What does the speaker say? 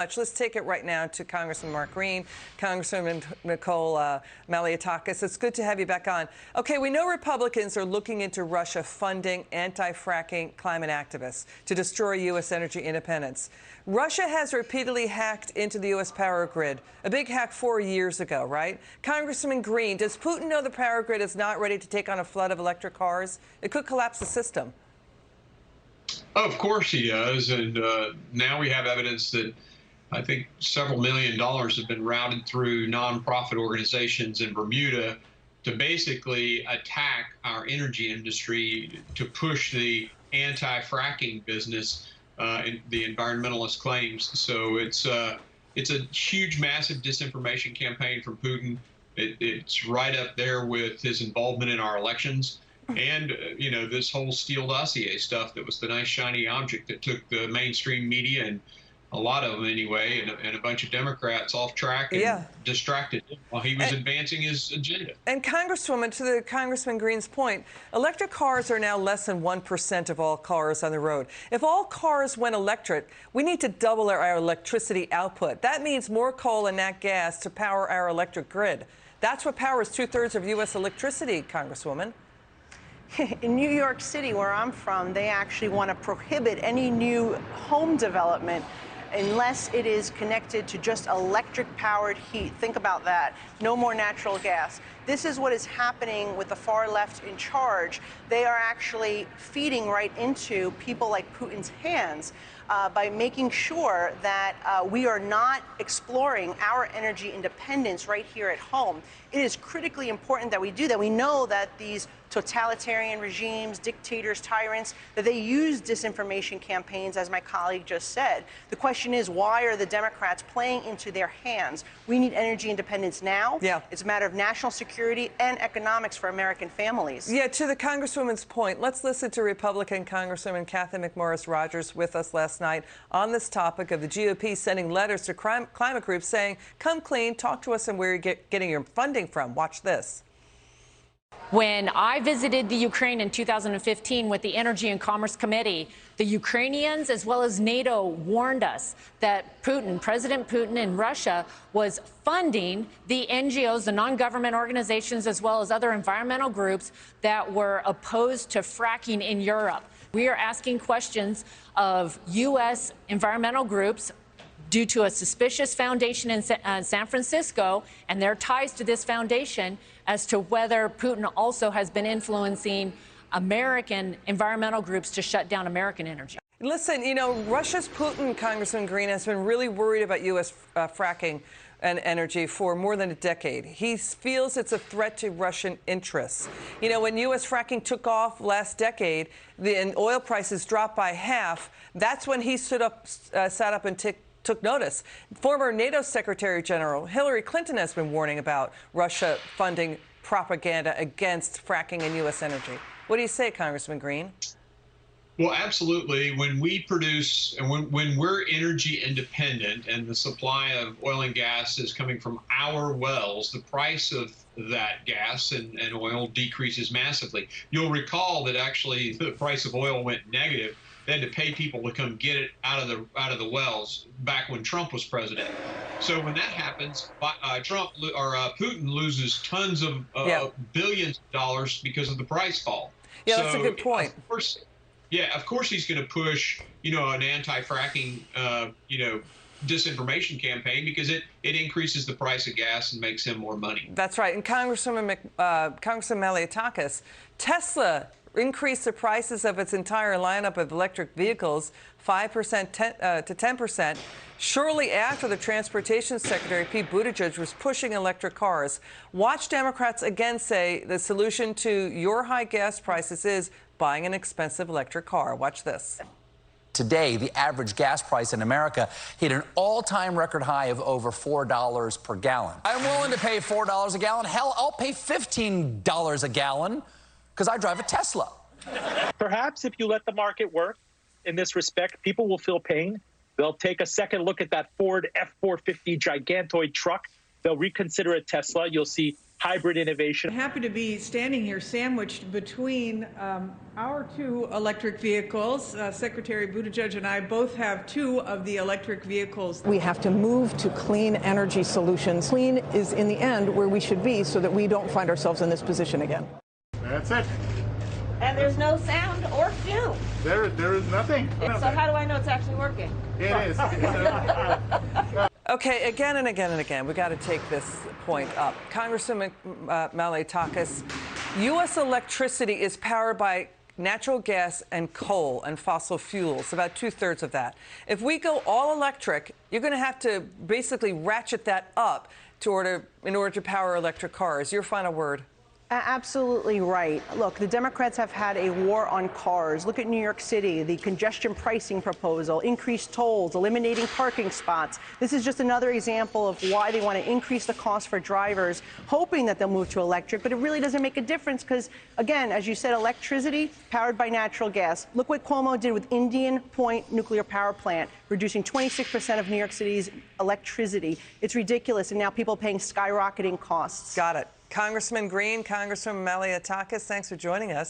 Let's take it right now to Congressman Mark Green, Congresswoman Nicole Malliotakis. It's good to have you back on. Okay, we know Republicans are looking into Russia funding anti-fracking climate activists to destroy U.S. energy independence. Russia has repeatedly hacked into the U.S. power grid, a big hack 4 years ago, right? Congressman Green, does Putin know the power grid is not ready to take on a flood of electric cars? It could collapse the system. Oh, of course he does. And now we have evidence that I think several $1 million have been routed through nonprofit organizations in Bermuda to basically attack our energy industry, to push the anti-fracking business, and the environmentalist claims. So it's a huge, massive disinformation campaign from Putin. It's right up there with his involvement in our elections. And, you know, this whole Steele dossier stuff that was the nice shiny object that took the mainstream media and a lot of them anyway, and a bunch of Democrats off track and distracted him while he was advancing his agenda. And Congresswoman, to the Congressman Green's point, electric cars are now less than 1% of all cars on the road. If all cars went electric, we need to double our electricity output. That means more coal and nat gas to power our electric grid. That's what powers 2/3 of U.S. electricity, Congresswoman. In New York City, where I'm from, they actually want to prohibit any new home development unless it is connected to just electric-powered heat. Think about that. No more natural gas. This is what is happening with the far left in charge. They are actually feeding right into people like Putin's hands by making sure that we are not exploring our energy independence right here at home. It is critically important that we do that. We know that these totalitarian regimes, dictators, tyrants, that they use disinformation campaigns, as my colleague just said. The question is, why are the Democrats playing into their hands? We need energy independence now. Yeah. It's a matter of national security and economics for American families. Yeah, to the Congresswoman's point, let's listen to Republican Congresswoman Kathy McMorris Rodgers with us last night on this topic of the GOP sending letters to climate groups saying, come clean, talk to us and where you're getting your funding from. Watch this. When I visited the Ukraine in 2015 with the Energy and Commerce Committee, the Ukrainians as well as NATO warned us that President Putin in Russia was funding the NGOs, the non-government organizations, as well as other environmental groups that were opposed to fracking in Europe. We are asking questions of U.S. environmental groups due to a suspicious foundation in San Francisco and their ties to this foundation as to whether Putin also has been influencing American environmental groups to shut down American energy. Listen, you know, Russia's Putin, Congressman Green, has been really worried about U.S. fracking and energy for more than a decade. He feels it's a threat to Russian interests. You know, when U.S. fracking took off last decade, and oil prices dropped by half, that's when he sat up and took notice. Former NATO Secretary General Hillary Clinton has been warning about Russia funding propaganda against fracking and U.S. energy. What do you say, Congressman Green? Well, absolutely. When we produce and when we're energy independent and the supply of oil and gas is coming from our wells, the price of that gas and oil decreases massively. You'll recall that actually the price of oil went negative. They had to pay people to come get it out of the wells back when Trump was president. So when that happens, Putin loses tons of billions of dollars because of the price fall. Yeah, that's a good point. Of course he's going to push, you know, an anti-fracking, disinformation campaign because it increases the price of gas and makes him more money. That's right. And Congressman Malliotakis, Tesla increased the prices of its entire lineup of electric vehicles 5% to 10%, shortly after the Transportation Secretary, Pete Buttigieg, was pushing electric cars. Watch Democrats again say the solution to your high gas prices is buying an expensive electric car. Watch this. Today, the average gas price in America hit an all-time record high of over $4 per gallon. I'm willing to pay $4 a gallon. Hell, I'll pay $15 a gallon because I drive a Tesla. Perhaps if you let the market work in this respect, people will feel pain. They'll take a second look at that Ford F-450 gigantoid truck. They'll reconsider a Tesla. You'll see hybrid innovation. I'm happy to be standing here sandwiched between our two electric vehicles. Secretary Buttigieg and I both have two of the electric vehicles. We have to move to clean energy solutions. Clean is, in the end, where we should be so that we don't find ourselves in this position again. That's it. And there's no sound or fume. There is nothing. So how do I know it's actually working? It is. Okay, again and again and again, we got to take this point up. Congresswoman Malliotakis, U.S. electricity is powered by natural gas and coal and fossil fuels, about 2/3 of that. If we go all electric, you're going to have to basically ratchet that up in order to power electric cars. Your final word. Absolutely right. Look, the Democrats have had a war on cars. Look at New York City, the congestion pricing proposal, increased tolls, eliminating parking spots. This is just another example of why they want to increase the cost for drivers, hoping that they'll move to electric. But it really doesn't make a difference because, again, as you said, electricity powered by natural gas. Look what Cuomo did with Indian Point nuclear power plant, reducing 26% of New York City's electricity. It's ridiculous. And now people paying skyrocketing costs. Got it. Congressman Green, Congresswoman Malliotakis, thanks for joining us.